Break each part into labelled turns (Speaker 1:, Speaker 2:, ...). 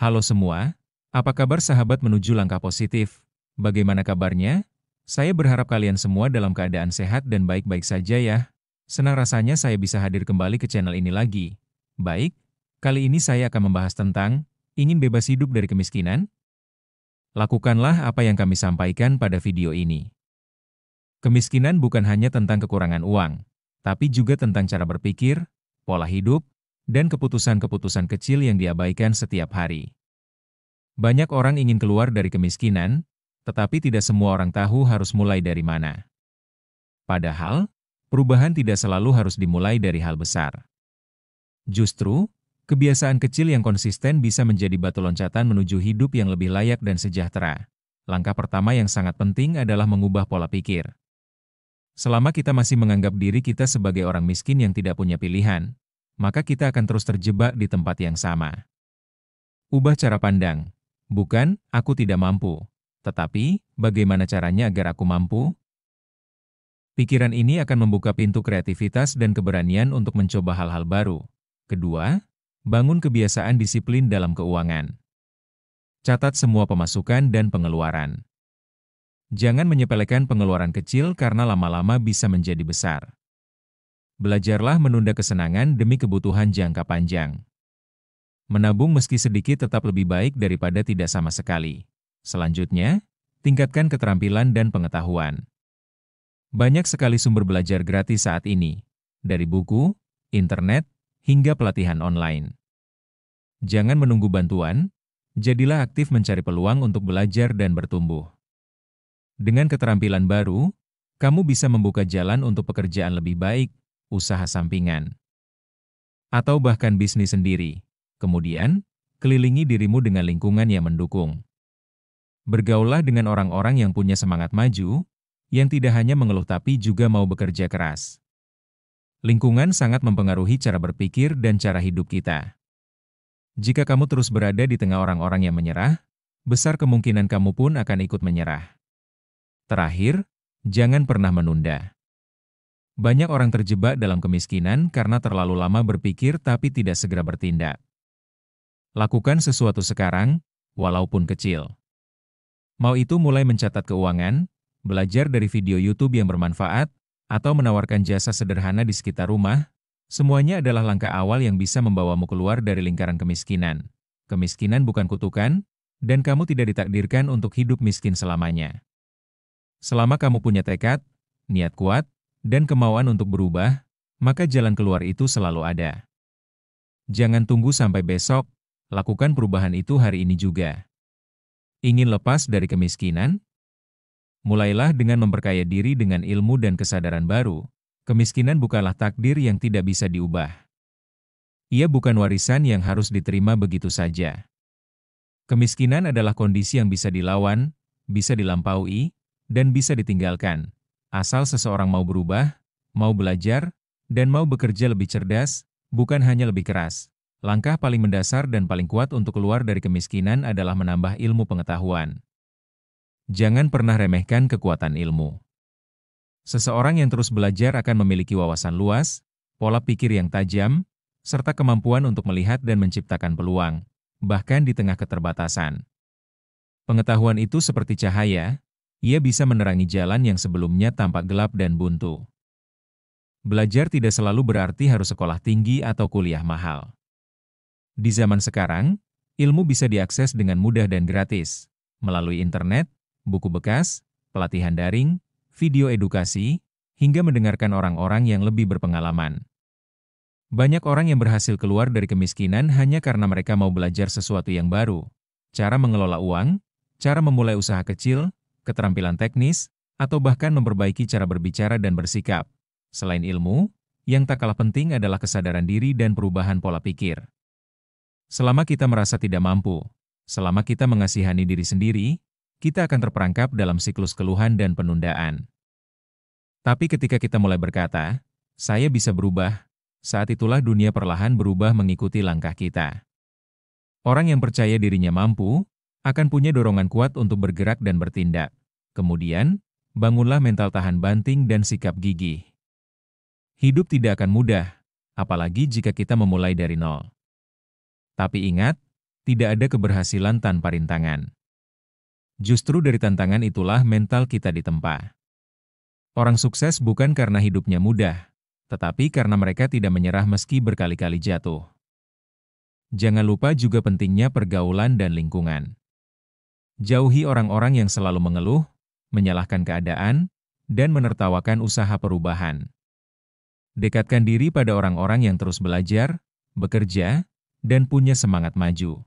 Speaker 1: Halo semua, apa kabar sahabat menuju langkah positif? Bagaimana kabarnya? Saya berharap kalian semua dalam keadaan sehat dan baik-baik saja ya. Senang rasanya saya bisa hadir kembali ke channel ini lagi. Baik, kali ini saya akan membahas tentang ingin bebas hidup dari kemiskinan. Lakukanlah apa yang kami sampaikan pada video ini. Kemiskinan bukan hanya tentang kekurangan uang, tapi juga tentang cara berpikir, pola hidup, dan keputusan-keputusan kecil yang diabaikan setiap hari. Banyak orang ingin keluar dari kemiskinan, tetapi tidak semua orang tahu harus mulai dari mana. Padahal, perubahan tidak selalu harus dimulai dari hal besar. Justru, kebiasaan kecil yang konsisten bisa menjadi batu loncatan menuju hidup yang lebih layak dan sejahtera. Langkah pertama yang sangat penting adalah mengubah pola pikir. Selama kita masih menganggap diri kita sebagai orang miskin yang tidak punya pilihan, maka kita akan terus terjebak di tempat yang sama. Ubah cara pandang. Bukan, aku tidak mampu. Tetapi, bagaimana caranya agar aku mampu? Pikiran ini akan membuka pintu kreativitas dan keberanian untuk mencoba hal-hal baru. Kedua, bangun kebiasaan disiplin dalam keuangan. Catat semua pemasukan dan pengeluaran. Jangan menyepelekan pengeluaran kecil karena lama-lama bisa menjadi besar. Belajarlah menunda kesenangan demi kebutuhan jangka panjang. Menabung meski sedikit tetap lebih baik daripada tidak sama sekali. Selanjutnya, tingkatkan keterampilan dan pengetahuan. Banyak sekali sumber belajar gratis saat ini, dari buku, internet, hingga pelatihan online. Jangan menunggu bantuan, jadilah aktif mencari peluang untuk belajar dan bertumbuh. Dengan keterampilan baru, kamu bisa membuka jalan untuk pekerjaan lebih baik, usaha sampingan, atau bahkan bisnis sendiri. Kemudian, kelilingi dirimu dengan lingkungan yang mendukung. Bergaullah dengan orang-orang yang punya semangat maju, yang tidak hanya mengeluh tapi juga mau bekerja keras. Lingkungan sangat mempengaruhi cara berpikir dan cara hidup kita. Jika kamu terus berada di tengah orang-orang yang menyerah, besar kemungkinan kamu pun akan ikut menyerah. Terakhir, jangan pernah menunda. Banyak orang terjebak dalam kemiskinan karena terlalu lama berpikir tapi tidak segera bertindak. Lakukan sesuatu sekarang, walaupun kecil. Mau itu mulai mencatat keuangan, belajar dari video YouTube yang bermanfaat, atau menawarkan jasa sederhana di sekitar rumah, semuanya adalah langkah awal yang bisa membawamu keluar dari lingkaran kemiskinan. Kemiskinan bukan kutukan, dan kamu tidak ditakdirkan untuk hidup miskin selamanya. Selama kamu punya tekad, niat kuat, dan kemauan untuk berubah, maka jalan keluar itu selalu ada. Jangan tunggu sampai besok, lakukan perubahan itu hari ini juga. Ingin lepas dari kemiskinan? Mulailah dengan memperkaya diri dengan ilmu dan kesadaran baru. Kemiskinan bukanlah takdir yang tidak bisa diubah. Ia bukan warisan yang harus diterima begitu saja. Kemiskinan adalah kondisi yang bisa dilawan, bisa dilampaui, dan bisa ditinggalkan. Asal seseorang mau berubah, mau belajar, dan mau bekerja lebih cerdas, bukan hanya lebih keras. Langkah paling mendasar dan paling kuat untuk keluar dari kemiskinan adalah menambah ilmu pengetahuan. Jangan pernah remehkan kekuatan ilmu. Seseorang yang terus belajar akan memiliki wawasan luas, pola pikir yang tajam, serta kemampuan untuk melihat dan menciptakan peluang, bahkan di tengah keterbatasan. Pengetahuan itu seperti cahaya, ia bisa menerangi jalan yang sebelumnya tampak gelap dan buntu. Belajar tidak selalu berarti harus sekolah tinggi atau kuliah mahal. Di zaman sekarang, ilmu bisa diakses dengan mudah dan gratis, melalui internet, buku bekas, pelatihan daring, video edukasi, hingga mendengarkan orang-orang yang lebih berpengalaman. Banyak orang yang berhasil keluar dari kemiskinan hanya karena mereka mau belajar sesuatu yang baru, cara mengelola uang, cara memulai usaha kecil, keterampilan teknis, atau bahkan memperbaiki cara berbicara dan bersikap. Selain ilmu, yang tak kalah penting adalah kesadaran diri dan perubahan pola pikir. Selama kita merasa tidak mampu, selama kita mengasihani diri sendiri, kita akan terperangkap dalam siklus keluhan dan penundaan. Tapi ketika kita mulai berkata, saya bisa berubah, saat itulah dunia perlahan berubah mengikuti langkah kita. Orang yang percaya dirinya mampu, akan punya dorongan kuat untuk bergerak dan bertindak. Kemudian, bangunlah mental tahan banting dan sikap gigih. Hidup tidak akan mudah, apalagi jika kita memulai dari nol. Tapi ingat, tidak ada keberhasilan tanpa rintangan. Justru dari tantangan itulah mental kita ditempa. Orang sukses bukan karena hidupnya mudah, tetapi karena mereka tidak menyerah meski berkali-kali jatuh. Jangan lupa juga pentingnya pergaulan dan lingkungan. Jauhi orang-orang yang selalu mengeluh, menyalahkan keadaan, dan menertawakan usaha perubahan. Dekatkan diri pada orang-orang yang terus belajar, bekerja, dan punya semangat maju.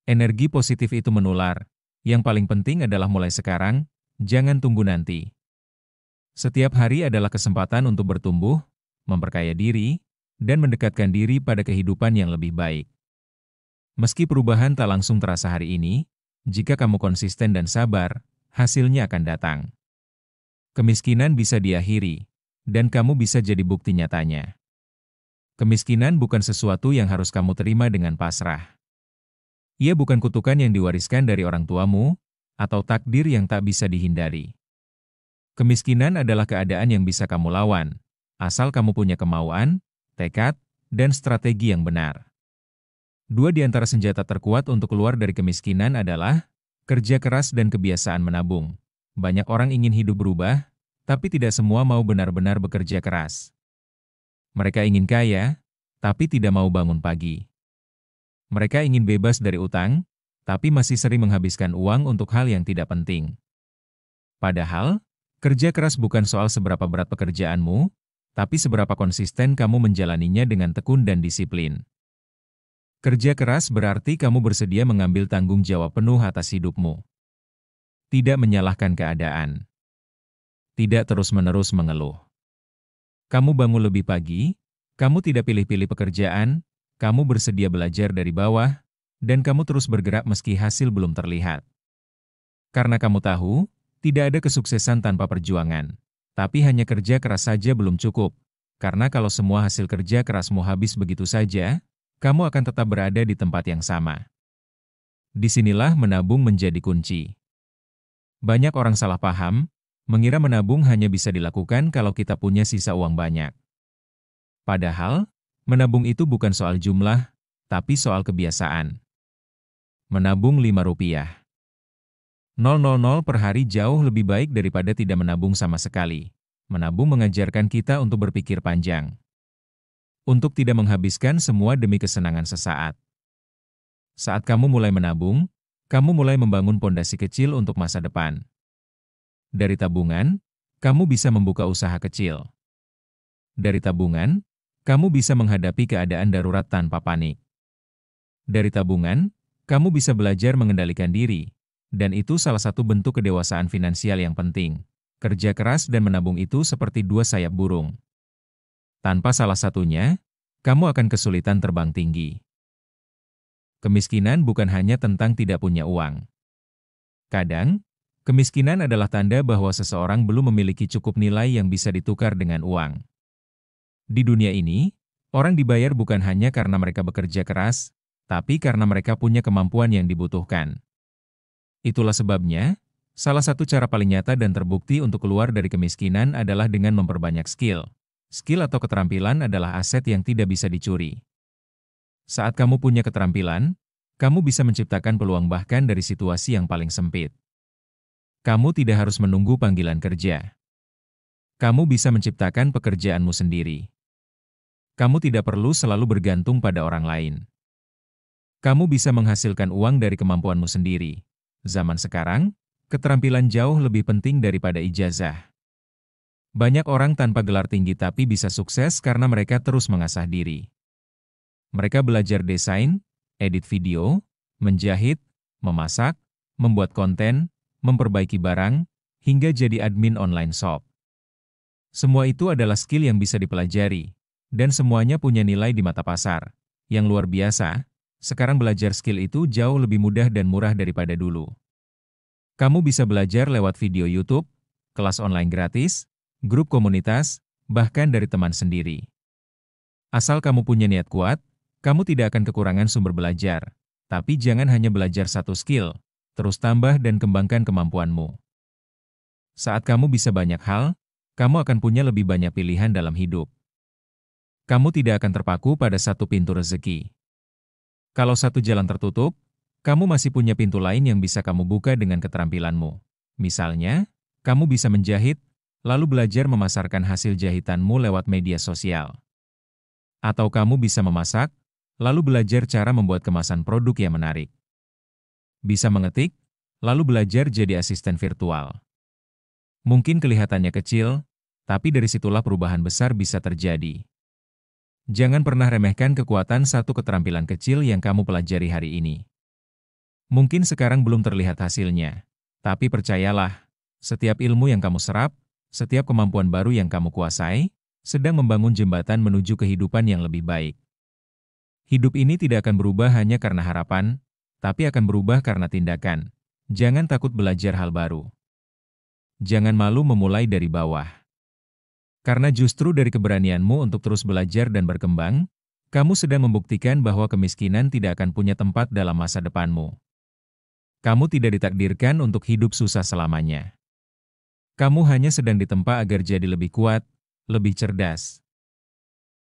Speaker 1: Energi positif itu menular. Yang paling penting adalah mulai sekarang, jangan tunggu nanti. Setiap hari adalah kesempatan untuk bertumbuh, memperkaya diri, dan mendekatkan diri pada kehidupan yang lebih baik. Meski perubahan tak langsung terasa hari ini, jika kamu konsisten dan sabar, hasilnya akan datang. Kemiskinan bisa diakhiri, dan kamu bisa jadi bukti nyatanya. Kemiskinan bukan sesuatu yang harus kamu terima dengan pasrah. Ia bukan kutukan yang diwariskan dari orang tuamu, atau takdir yang tak bisa dihindari. Kemiskinan adalah keadaan yang bisa kamu lawan, asal kamu punya kemauan, tekad, dan strategi yang benar. Dua di antara senjata terkuat untuk keluar dari kemiskinan adalah kerja keras dan kebiasaan menabung. Banyak orang ingin hidup berubah, tapi tidak semua mau benar-benar bekerja keras. Mereka ingin kaya, tapi tidak mau bangun pagi. Mereka ingin bebas dari utang, tapi masih sering menghabiskan uang untuk hal yang tidak penting. Padahal, kerja keras bukan soal seberapa berat pekerjaanmu, tapi seberapa konsisten kamu menjalaninya dengan tekun dan disiplin. Kerja keras berarti kamu bersedia mengambil tanggung jawab penuh atas hidupmu. Tidak menyalahkan keadaan. Tidak terus-menerus mengeluh. Kamu bangun lebih pagi, kamu tidak pilih-pilih pekerjaan, kamu bersedia belajar dari bawah, dan kamu terus bergerak meski hasil belum terlihat. Karena kamu tahu, tidak ada kesuksesan tanpa perjuangan, tapi hanya kerja keras saja belum cukup, karena kalau semua hasil kerja kerasmu habis begitu saja, kamu akan tetap berada di tempat yang sama. Disinilah menabung menjadi kunci. Banyak orang salah paham, mengira menabung hanya bisa dilakukan kalau kita punya sisa uang banyak. Padahal, menabung itu bukan soal jumlah, tapi soal kebiasaan. Menabung Rp5. 000 per hari jauh lebih baik daripada tidak menabung sama sekali. Menabung mengajarkan kita untuk berpikir panjang. Untuk tidak menghabiskan semua demi kesenangan sesaat. Saat kamu mulai menabung, kamu mulai membangun pondasi kecil untuk masa depan. Dari tabungan, kamu bisa membuka usaha kecil. Dari tabungan, kamu bisa menghadapi keadaan darurat tanpa panik. Dari tabungan, kamu bisa belajar mengendalikan diri. Dan itu salah satu bentuk kedewasaan finansial yang penting. Kerja keras dan menabung itu seperti dua sayap burung. Tanpa salah satunya, kamu akan kesulitan terbang tinggi. Kemiskinan bukan hanya tentang tidak punya uang. Kadang, kemiskinan adalah tanda bahwa seseorang belum memiliki cukup nilai yang bisa ditukar dengan uang. Di dunia ini, orang dibayar bukan hanya karena mereka bekerja keras, tapi karena mereka punya kemampuan yang dibutuhkan. Itulah sebabnya, salah satu cara paling nyata dan terbukti untuk keluar dari kemiskinan adalah dengan memperbanyak skill. Skill atau keterampilan adalah aset yang tidak bisa dicuri. Saat kamu punya keterampilan, kamu bisa menciptakan peluang bahkan dari situasi yang paling sempit. Kamu tidak harus menunggu panggilan kerja. Kamu bisa menciptakan pekerjaanmu sendiri. Kamu tidak perlu selalu bergantung pada orang lain. Kamu bisa menghasilkan uang dari kemampuanmu sendiri. Zaman sekarang, keterampilan jauh lebih penting daripada ijazah. Banyak orang tanpa gelar tinggi tapi bisa sukses karena mereka terus mengasah diri. Mereka belajar desain, edit video, menjahit, memasak, membuat konten, memperbaiki barang, hingga jadi admin online shop. Semua itu adalah skill yang bisa dipelajari, dan semuanya punya nilai di mata pasar. Yang luar biasa, sekarang belajar skill itu jauh lebih mudah dan murah daripada dulu. Kamu bisa belajar lewat video YouTube, kelas online gratis, grup komunitas, bahkan dari teman sendiri. Asal kamu punya niat kuat, kamu tidak akan kekurangan sumber belajar. Tapi jangan hanya belajar satu skill, terus tambah dan kembangkan kemampuanmu. Saat kamu bisa banyak hal, kamu akan punya lebih banyak pilihan dalam hidup. Kamu tidak akan terpaku pada satu pintu rezeki. Kalau satu jalan tertutup, kamu masih punya pintu lain yang bisa kamu buka dengan keterampilanmu. Misalnya, kamu bisa menjahit, lalu belajar memasarkan hasil jahitanmu lewat media sosial. Atau kamu bisa memasak, lalu belajar cara membuat kemasan produk yang menarik. Bisa mengetik, lalu belajar jadi asisten virtual. Mungkin kelihatannya kecil, tapi dari situlah perubahan besar bisa terjadi. Jangan pernah remehkan kekuatan satu keterampilan kecil yang kamu pelajari hari ini. Mungkin sekarang belum terlihat hasilnya, tapi percayalah, setiap ilmu yang kamu serap, setiap kemampuan baru yang kamu kuasai, sedang membangun jembatan menuju kehidupan yang lebih baik. Hidup ini tidak akan berubah hanya karena harapan, tapi akan berubah karena tindakan. Jangan takut belajar hal baru. Jangan malu memulai dari bawah. Karena justru dari keberanianmu untuk terus belajar dan berkembang, kamu sedang membuktikan bahwa kemiskinan tidak akan punya tempat dalam masa depanmu. Kamu tidak ditakdirkan untuk hidup susah selamanya. Kamu hanya sedang ditempa agar jadi lebih kuat, lebih cerdas,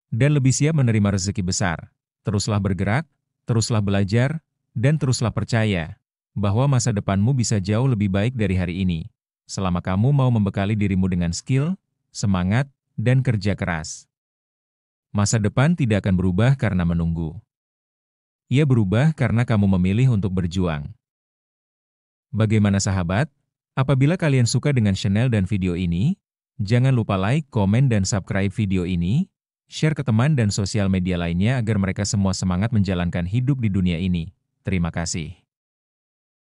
Speaker 1: dan lebih siap menerima rezeki besar. Teruslah bergerak, teruslah belajar, dan teruslah percaya bahwa masa depanmu bisa jauh lebih baik dari hari ini, selama kamu mau membekali dirimu dengan skill, semangat, dan kerja keras. Masa depan tidak akan berubah karena menunggu. Ia berubah karena kamu memilih untuk berjuang. Bagaimana sahabat? Apabila kalian suka dengan channel dan video ini, jangan lupa like, komen, dan subscribe video ini, share ke teman dan sosial media lainnya agar mereka semua semangat menjalankan hidup di dunia ini. Terima kasih.